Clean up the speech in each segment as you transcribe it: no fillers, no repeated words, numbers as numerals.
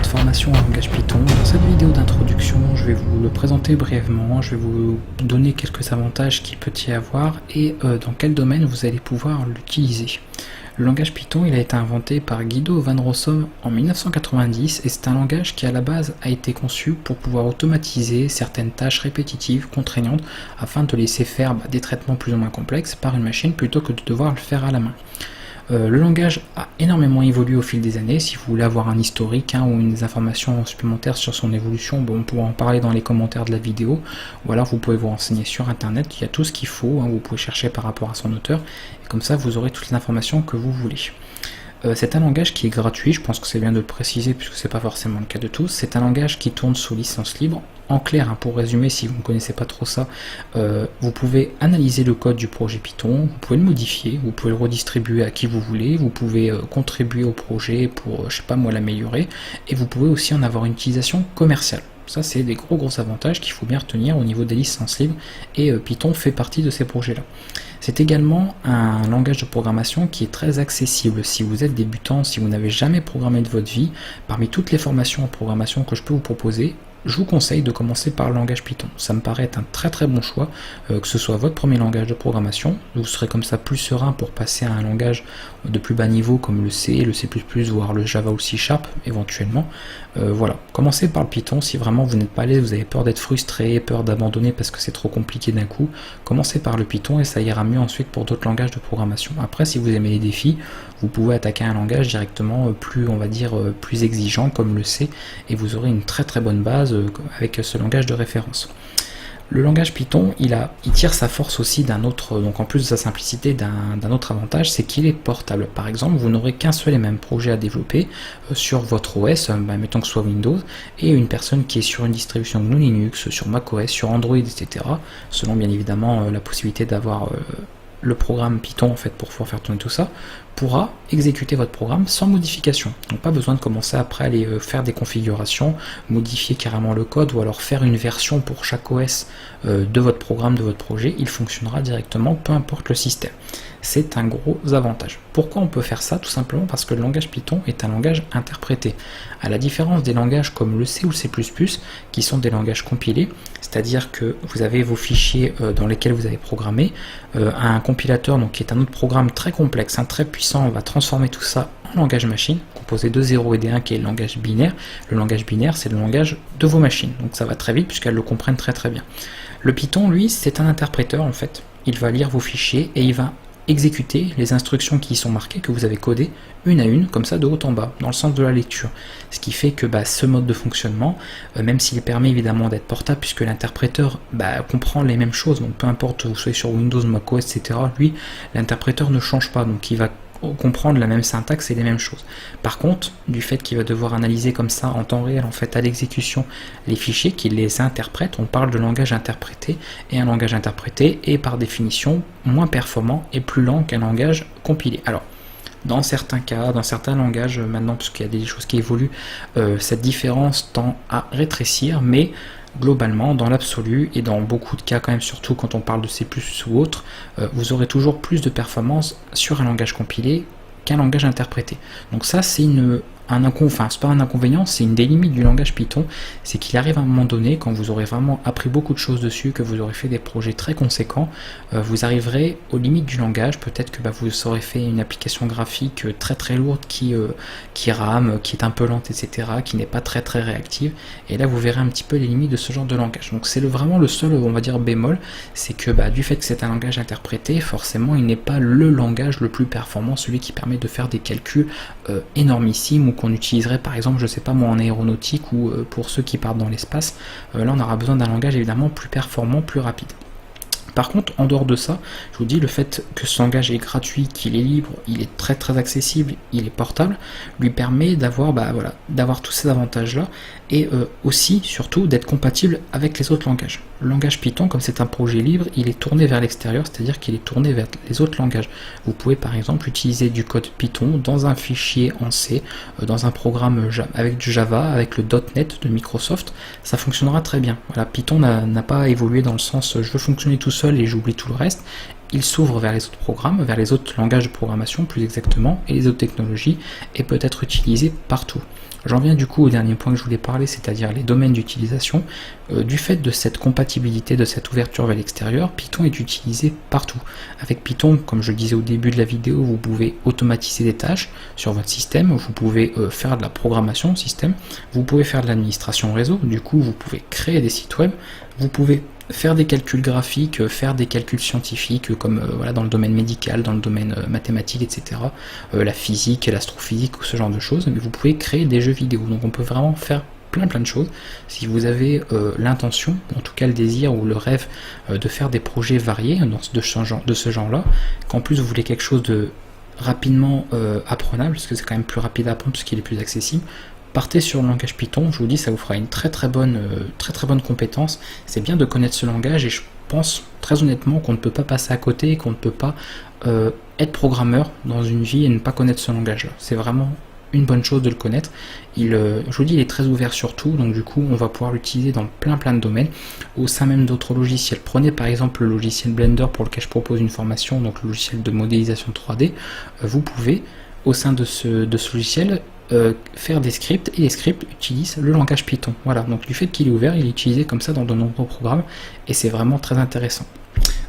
formation en langage Python. Dans cette vidéo d'introduction, je vais vous le présenter brièvement, je vais vous donner quelques avantages qu'il peut y avoir et dans quel domaine vous allez pouvoir l'utiliser. Le langage Python, il a été inventé par Guido van Rossum en 1990 et c'est un langage qui à la base a été conçu pour pouvoir automatiser certaines tâches répétitives, contraignantes, afin de laisser faire des traitements plus ou moins complexes par une machine plutôt que de devoir le faire à la main. Le langage a énormément évolué au fil des années. Si vous voulez avoir un historique ou des informations supplémentaires sur son évolution, on pourra en parler dans les commentaires de la vidéo, ou alors vous pouvez vous renseigner sur internet, il y a tout ce qu'il faut, vous pouvez chercher par rapport à son auteur, et comme ça vous aurez toutes les informations que vous voulez. C'est un langage qui est gratuit, je pense que c'est bien de le préciser puisque c'est pas forcément le cas de tous. C'est un langage qui tourne sous licence libre. En clair, pour résumer, si vous ne connaissez pas trop ça, vous pouvez analyser le code du projet Python, vous pouvez le modifier, vous pouvez le redistribuer à qui vous voulez, vous pouvez contribuer au projet pour, je sais pas moi, l'améliorer, et vous pouvez aussi en avoir une utilisation commerciale. Ça, c'est des gros avantages qu'il faut bien retenir au niveau des licences libres, et Python fait partie de ces projets-là. C'est également un langage de programmation qui est très accessible. Si vous êtes débutant, si vous n'avez jamais programmé de votre vie, parmi toutes les formations en programmation que je peux vous proposer, je vous conseille de commencer par le langage Python. Ça me paraît être un très bon choix, que ce soit votre premier langage de programmation. Vous serez comme ça plus serein pour passer à un langage de plus bas niveau comme le C, le C++, voire le Java ou le C# éventuellement. Voilà, commencez par le Python. Si vraiment vous n'êtes pas à l'aise, vous avez peur d'être frustré, peur d'abandonner parce que c'est trop compliqué d'un coup, commencez par le Python et ça ira mieux ensuite pour d'autres langages de programmation. Après, si vous aimez les défis, vous pouvez attaquer un langage directement plus, on va dire, plus exigeant comme le C, et vous aurez une très bonne base avec ce langage de référence. Le langage Python, il tire sa force aussi d'un autre, donc en plus de sa simplicité, d'un autre avantage, c'est qu'il est portable. Par exemple, vous n'aurez qu'un seul et même projet à développer sur votre OS, mettons que ce soit Windows, et une personne qui est sur une distribution GNU Linux, sur macOS, sur Android, etc., selon bien évidemment la possibilité d'avoir le programme Python en fait pour pouvoir faire tourner tout ça, pourra exécuter votre programme sans modification. Donc pas besoin de commencer après à aller faire des configurations, modifier carrément le code ou alors faire une version pour chaque OS de votre programme, de votre projet. Il fonctionnera directement peu importe le système. C'est un gros avantage. Pourquoi on peut faire ça? Tout simplement parce que le langage Python est un langage interprété. À la différence des langages comme le C ou le C++ qui sont des langages compilés, c'est-à-dire que vous avez vos fichiers dans lesquels vous avez programmé, un compilateur donc, qui est un autre programme très complexe, très puissant, on va transformer tout ça en langage machine, composé de 0 et des 1 qui est le langage binaire. Le langage binaire, c'est le langage de vos machines, donc ça va très vite puisqu'elles le comprennent très bien. Le Python, lui, c'est un interpréteur en fait. Il va lire vos fichiers et il va exécuter les instructions qui y sont marquées, que vous avez codées une à une, comme ça de haut en bas, dans le sens de la lecture. Ce qui fait que ce mode de fonctionnement, même s'il permet évidemment d'être portable, puisque l'interpréteur comprend les mêmes choses, donc peu importe que vous soyez sur Windows, macOS, etc., lui, l'interpréteur ne change pas, donc il va comprendre la même syntaxe et les mêmes choses. Par contre, du fait qu'il va devoir analyser comme ça en temps réel, en fait, à l'exécution, les fichiers, qu'il les interprète, on parle de langage interprété, et un langage interprété est par définition moins performant et plus lent qu'un langage compilé. Alors, dans certains cas, dans certains langages, maintenant, parce qu'il y a des choses qui évoluent, cette différence tend à rétrécir, mais globalement, dans l'absolu, et dans beaucoup de cas quand même, surtout quand on parle de C++ ou autre, vous aurez toujours plus de performance sur un langage compilé qu'un langage interprété. Donc ça, c'est c'est pas un inconvénient, c'est une des limites du langage Python, c'est qu'il arrive à un moment donné, quand vous aurez vraiment appris beaucoup de choses dessus, que vous aurez fait des projets très conséquents, vous arriverez aux limites du langage, peut-être que vous aurez fait une application graphique très lourde qui rame, qui est un peu lente, etc., qui n'est pas très réactive, et là vous verrez un petit peu les limites de ce genre de langage. Donc c'est vraiment le seul, on va dire, bémol, c'est que du fait que c'est un langage interprété, forcément il n'est pas le langage le plus performant, celui qui permet de faire des calculs énormissimes, ou qu'on utiliserait par exemple, je sais pas moi, en aéronautique ou pour ceux qui partent dans l'espace. Là on aura besoin d'un langage évidemment plus performant, plus rapide. Par contre, en dehors de ça, je vous dis, le fait que ce langage est gratuit, qu'il est libre, il est très accessible, il est portable, lui permet d'avoir d'avoir tous ces avantages-là, et aussi, surtout, d'être compatible avec les autres langages. Le langage Python, comme c'est un projet libre, il est tourné vers l'extérieur, c'est-à-dire qu'il est tourné vers les autres langages. Vous pouvez par exemple utiliser du code Python dans un fichier en C, dans un programme avec du Java, avec le .NET de Microsoft, ça fonctionnera très bien. Voilà, Python n'a pas évolué dans le sens je veux fonctionner tout seul et j'oublie tout le reste. il s'ouvre vers les autres programmes, vers les autres langages de programmation plus exactement, et les autres technologies, et peut être utilisé partout. J'en viens du coup au dernier point que je voulais parler, c'est-à-dire les domaines d'utilisation. Du fait de cette compatibilité, de cette ouverture vers l'extérieur, Python est utilisé partout. Avec Python, comme je le disais au début de la vidéo, vous pouvez automatiser des tâches sur votre système, vous pouvez faire de la programmation système, vous pouvez faire de l'administration réseau, du coup vous pouvez créer des sites web, vous pouvez faire des calculs graphiques, faire des calculs scientifiques comme voilà, dans le domaine médical, dans le domaine mathématique, etc. La physique, l'astrophysique ou ce genre de choses, mais vous pouvez créer des jeux vidéo. Donc on peut vraiment faire plein de choses. Si vous avez l'intention, en tout cas le désir ou le rêve de faire des projets variés de ce genre-là, qu'en plus vous voulez quelque chose de rapidement apprenable, parce que c'est quand même plus rapide à apprendre puisqu'il est plus accessible, partez sur le langage Python. Je vous dis, ça vous fera une très bonne compétence. C'est bien de connaître ce langage et je pense très honnêtement qu'on ne peut pas passer à côté, qu'on ne peut pas être programmeur dans une vie et ne pas connaître ce langage-là. C'est vraiment une bonne chose de le connaître. Je vous dis, il est très ouvert sur tout, donc du coup on va pouvoir l'utiliser dans plein de domaines, au sein même d'autres logiciels. Prenez par exemple le logiciel Blender pour lequel je propose une formation, donc le logiciel de modélisation 3D. Vous pouvez, au sein de ce logiciel, faire des scripts, et les scripts utilisent le langage Python. Voilà, donc du fait qu'il est ouvert, il est utilisé comme ça dans de nombreux programmes, et c'est vraiment très intéressant.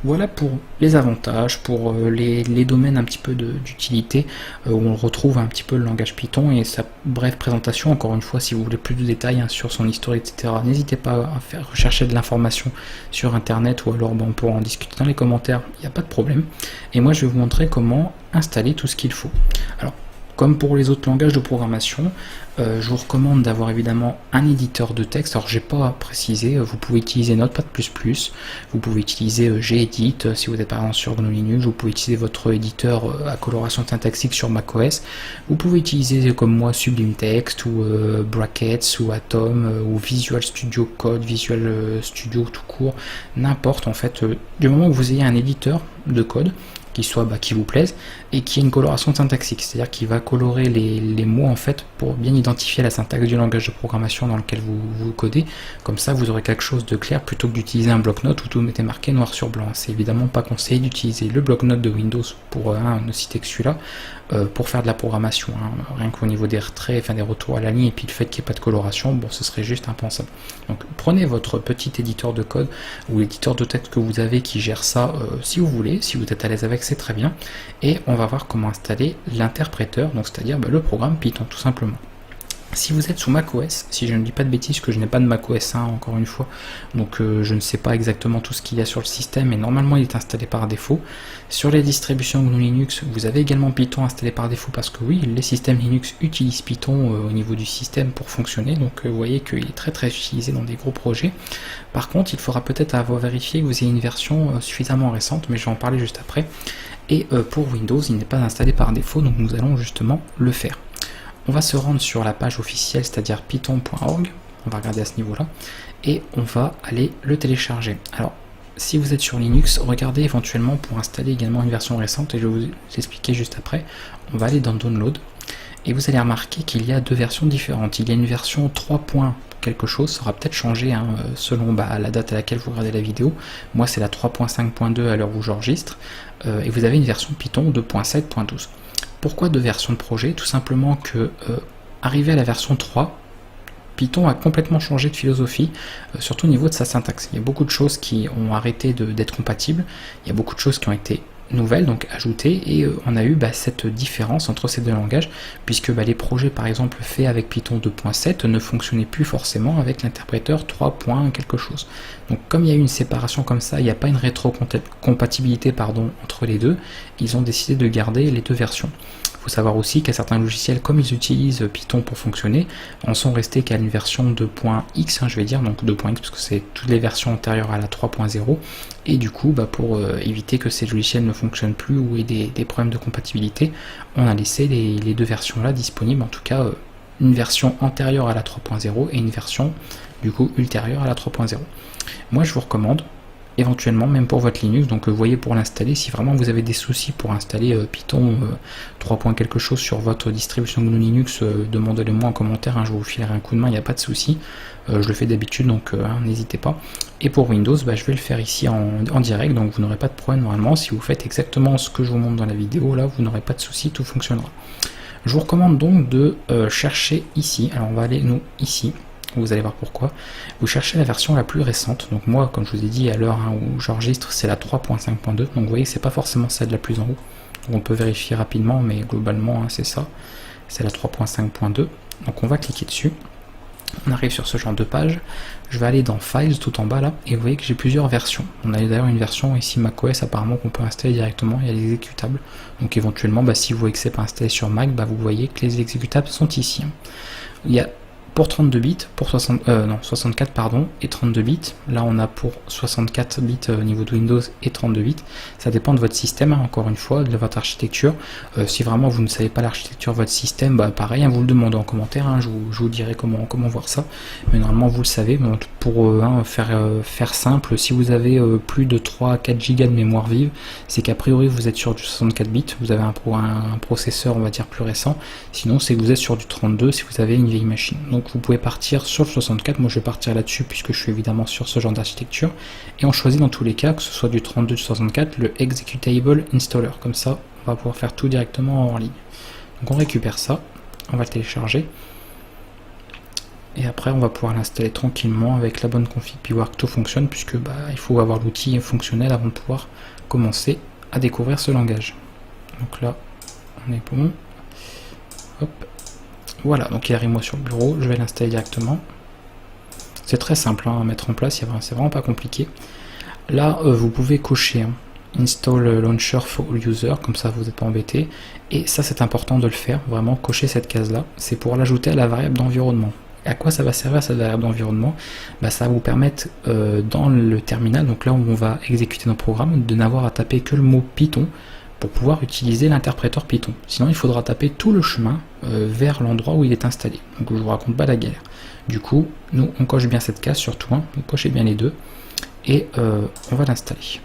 Voilà pour les avantages, pour les domaines un petit peu d'utilité, où on retrouve un petit peu le langage Python et sa brève présentation. Encore une fois, si vous voulez plus de détails sur son historique, etc., n'hésitez pas à faire rechercher de l'information sur internet, ou alors on pourra en discuter dans les commentaires, il n'y a pas de problème. Et moi je vais vous montrer comment installer tout ce qu'il faut. Alors, comme pour les autres langages de programmation, je vous recommande d'avoir évidemment un éditeur de texte. Alors j'ai pas précisé, vous pouvez utiliser Notepad++, vous pouvez utiliser Gedit si vous êtes par exemple sur GNU Linux, vous pouvez utiliser votre éditeur à coloration syntaxique sur macOS, vous pouvez utiliser comme moi Sublime Text ou Brackets ou Atom ou Visual Studio Code, Visual Studio tout court, n'importe en fait, du moment que vous ayez un éditeur de code qui vous plaise et qui ait une coloration syntaxique, c'est-à-dire qui va colorer les mots en fait pour bien identifier la syntaxe du langage de programmation dans lequel vous codez. Comme ça vous aurez quelque chose de clair plutôt que d'utiliser un bloc-notes où tout était marqué noir sur blanc. C'est évidemment pas conseillé d'utiliser le bloc-notes de Windows pour ne citer que celui-là pour faire de la programmation, rien qu'au niveau des retraits, enfin des retours à la ligne, et puis le fait qu'il n'y ait pas de coloration, bon, ce serait juste impensable. Donc prenez votre petit éditeur de code ou l'éditeur de texte que vous avez qui gère ça si vous voulez, si vous êtes à l'aise avec, c'est très bien. Et on va voir comment installer l'interpréteur, donc c'est-à-dire le programme Python tout simplement. Si vous êtes sous macOS, si je ne dis pas de bêtises, que je n'ai pas de macOS encore une fois, donc je ne sais pas exactement tout ce qu'il y a sur le système, mais normalement il est installé par défaut. Sur les distributions GNU Linux, vous avez également Python installé par défaut, parce que oui, les systèmes Linux utilisent Python au niveau du système pour fonctionner, donc vous voyez qu'il est très utilisé dans des gros projets. Par contre, il faudra peut-être avoir vérifié que vous ayez une version suffisamment récente, mais je vais en parler juste après. Et pour Windows, il n'est pas installé par défaut, donc nous allons justement le faire. On va se rendre sur la page officielle, c'est-à-dire python.org, on va regarder à ce niveau-là, et on va aller le télécharger. Alors, si vous êtes sur Linux, regardez éventuellement pour installer également une version récente, et je vais vous expliquer juste après. On va aller dans Download, et vous allez remarquer qu'il y a deux versions différentes. Il y a une version 3. quelque chose, ça aura peut-être changé selon la date à laquelle vous regardez la vidéo. Moi c'est la 3.5.2 à l'heure où j'enregistre, et vous avez une version Python 2.7.12. Pourquoi deux versions de projet? Tout simplement que, arrivé à la version 3, Python a complètement changé de philosophie, surtout au niveau de sa syntaxe. Il y a beaucoup de choses qui ont arrêté d'être compatibles, il y a beaucoup de choses qui ont été nouvelles, donc ajoutées, et on a eu cette différence entre ces deux langages, puisque les projets par exemple faits avec Python 2.7 ne fonctionnaient plus forcément avec l'interpréteur 3. quelque chose. Donc comme il y a eu une séparation comme ça, il n'y a pas une rétrocompatibilité entre les deux, ils ont décidé de garder les deux versions. Il faut savoir aussi qu'il y a certains logiciels, comme ils utilisent Python pour fonctionner, en sont restés qu'à une version 2.x, je vais dire, donc 2.x parce que c'est toutes les versions antérieures à la 3.0, et du coup pour éviter que ces logiciels ne fonctionnent plus ou aient des problèmes de compatibilité, on a laissé les deux versions là disponibles, en tout cas une version antérieure à la 3.0 et une version du coup ultérieure à la 3.0. Moi je vous recommande éventuellement même pour votre Linux. Donc vous voyez, pour l'installer, si vraiment vous avez des soucis pour installer Python 3 points quelque chose sur votre distribution GNU Linux, demandez-le moi en commentaire, hein, je vous filerai un coup de main, il n'y a pas de souci. Je le fais d'habitude, donc n'hésitez pas. Et pour Windows, je vais le faire ici en direct, donc vous n'aurez pas de problème normalement. Si vous faites exactement ce que je vous montre dans la vidéo, là vous n'aurez pas de souci, tout fonctionnera. Je vous recommande donc de chercher ici, alors on va aller nous ici. Vous allez voir pourquoi. Vous cherchez la version la plus récente. Donc moi, comme je vous ai dit à l'heure où j'enregistre, c'est la 3.5.2. Donc vous voyez, c'est pas forcément celle la plus en haut. Donc on peut vérifier rapidement, mais globalement, c'est ça. C'est la 3.5.2. Donc on va cliquer dessus. On arrive sur ce genre de page. Je vais aller dans Files tout en bas là, et vous voyez que j'ai plusieurs versions. On a d'ailleurs une version ici macOS apparemment qu'on peut installer directement. Il y a les exécutables. Donc éventuellement, si vous voyez que c'est pas installé sur Mac, vous voyez que les exécutables sont ici. Il y a pour 32 bits, pour 64 pardon, et 32 bits. Là on a pour 64 bits au niveau de Windows et 32 bits. Ça dépend de votre système, hein, encore une fois, de votre architecture. Si vraiment vous ne savez pas l'architecture de votre système, pareil, hein, vous le demandez en commentaire, hein, je vous dirai comment voir ça. Mais normalement vous le savez. Bon, pour faire simple, si vous avez plus de 3 à 4 Go de mémoire vive, c'est qu'a priori vous êtes sur du 64 bits, vous avez un processeur on va dire plus récent. Sinon c'est que vous êtes sur du 32 si vous avez une vieille machine. Donc vous pouvez partir sur le 64, moi je vais partir là-dessus puisque je suis évidemment sur ce genre d'architecture, et on choisit dans tous les cas, que ce soit du 32 ou du 64, le Executable Installer, comme ça on va pouvoir faire tout directement en ligne. Donc on récupère ça, on va le télécharger, et après on va pouvoir l'installer tranquillement avec la bonne config, puis voir que tout fonctionne, puisque il faut avoir l'outil fonctionnel avant de pouvoir commencer à découvrir ce langage. Donc là on est bon, hop. Voilà, donc il arrive moi sur le bureau, je vais l'installer directement. C'est très simple à mettre en place, c'est vraiment pas compliqué. Là, vous pouvez cocher Install Launcher for All Users, comme ça vous n'êtes pas embêté. Et ça c'est important de le faire, vraiment cocher cette case là, c'est pour l'ajouter à la variable d'environnement. À quoi ça va servir cette variable d'environnement? Ça va vous permettre dans le terminal, donc là où on va exécuter nos programmes, de n'avoir à taper que le mot Python, pour pouvoir utiliser l'interpréteur Python. Sinon il faudra taper tout le chemin vers l'endroit où il est installé. Donc je vous raconte pas la galère. Du coup, nous on coche bien cette case surtout, vous cochez bien les deux, et on va l'installer.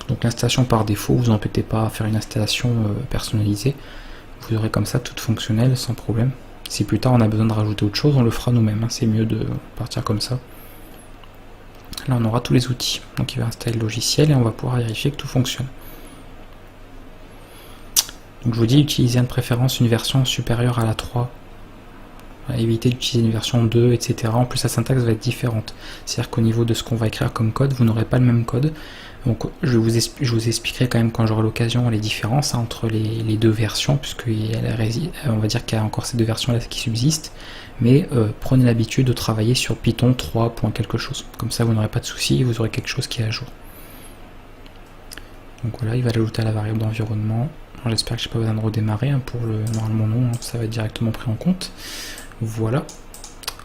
Donc l'installation par défaut, vous embêtez pas à faire une installation personnalisée, vous aurez comme ça toute fonctionnelle sans problème. Si plus tard on a besoin de rajouter autre chose, on le fera nous-mêmes, c'est mieux de partir comme ça. Là on aura tous les outils, donc il va installer le logiciel et on va pouvoir vérifier que tout fonctionne. Donc je vous dis, utilisez de préférence une version supérieure à la 3. Évitez d'utiliser une version 2, etc. En plus la syntaxe va être différente. C'est-à-dire qu'au niveau de ce qu'on va écrire comme code, vous n'aurez pas le même code. Donc je vous expliquerai quand même quand j'aurai l'occasion les différences entre les deux versions, puisque on va dire qu'il y a encore ces deux versions là qui subsistent. Mais prenez l'habitude de travailler sur Python 3. quelque chose. Comme ça vous n'aurez pas de soucis, vous aurez quelque chose qui est à jour. Donc voilà, il va l'ajouter à la variable d'environnement. J'espère que je n'ai pas besoin de redémarrer pour le normalement non, ça va être directement pris en compte. Voilà.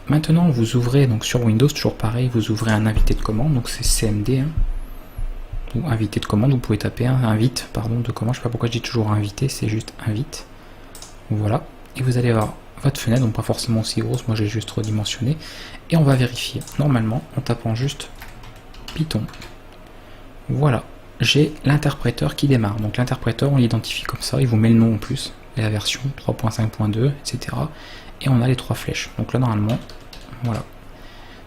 Maintenant vous ouvrez donc sur Windows, toujours pareil, vous ouvrez un invité de commande, donc c'est CMD ou invité de commande, vous pouvez taper invite, pardon, de commande, je sais pas pourquoi je dis toujours invité, c'est juste invite. Voilà, et vous allez avoir votre fenêtre, donc pas forcément aussi grosse, moi j'ai juste redimensionné, et on va vérifier normalement en tapant juste Python. Voilà. J'ai l'interpréteur qui démarre. Donc l'interpréteur, on l'identifie comme ça, il vous met le nom en plus, et la version 3.5.2, etc. Et on a les 3 flèches. Donc là, normalement, voilà.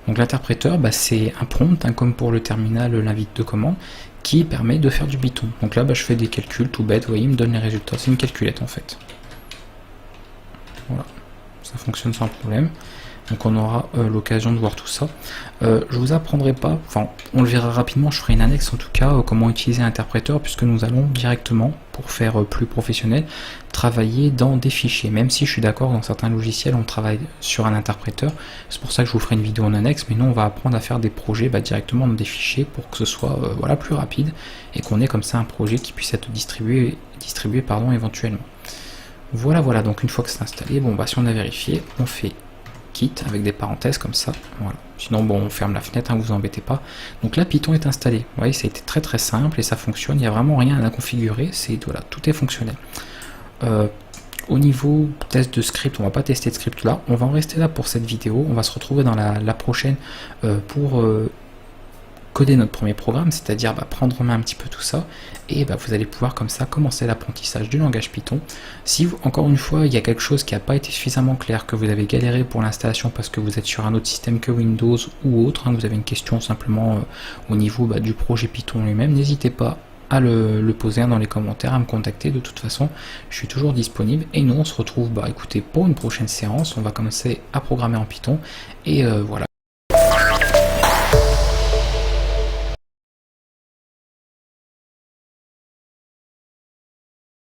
Donc l'interpréteur, c'est un prompt, comme pour le terminal, l'invite de commande, qui permet de faire du Python. Donc là, je fais des calculs tout bêtes, vous voyez, il me donne les résultats. C'est une calculette en fait. Voilà. Ça fonctionne sans problème. Donc on aura l'occasion de voir tout ça. Je vous apprendrai pas, enfin on le verra rapidement, je ferai une annexe en tout cas, comment utiliser un interpréteur, puisque nous allons directement, pour faire plus professionnel, travailler dans des fichiers. Même si je suis d'accord, dans certains logiciels on travaille sur un interpréteur, c'est pour ça que je vous ferai une vidéo en annexe, mais nous on va apprendre à faire des projets directement dans des fichiers pour que ce soit plus rapide, et qu'on ait comme ça un projet qui puisse être distribué éventuellement. Voilà, donc une fois que c'est installé, si on a vérifié, on fait quitte avec des parenthèses comme ça, voilà. Sinon on ferme la fenêtre, vous embêtez pas. Donc là Python est installé, vous voyez, ça a été très simple et ça fonctionne, il n'y a vraiment rien à configurer, voilà, tout est fonctionnel. Au niveau test de script, on va pas tester de script là, on va en rester là pour cette vidéo, on va se retrouver dans la prochaine pour coder notre premier programme, c'est-à-dire prendre en main un petit peu tout ça, et vous allez pouvoir comme ça commencer l'apprentissage du langage Python. Si encore une fois il y a quelque chose qui n'a pas été suffisamment clair, que vous avez galéré pour l'installation parce que vous êtes sur un autre système que Windows ou autre, vous avez une question simplement au niveau du projet Python lui-même, n'hésitez pas à le poser dans les commentaires, à me contacter. De toute façon je suis toujours disponible, et nous on se retrouve écoutez, pour une prochaine séance. On va commencer à programmer en Python, et voilà.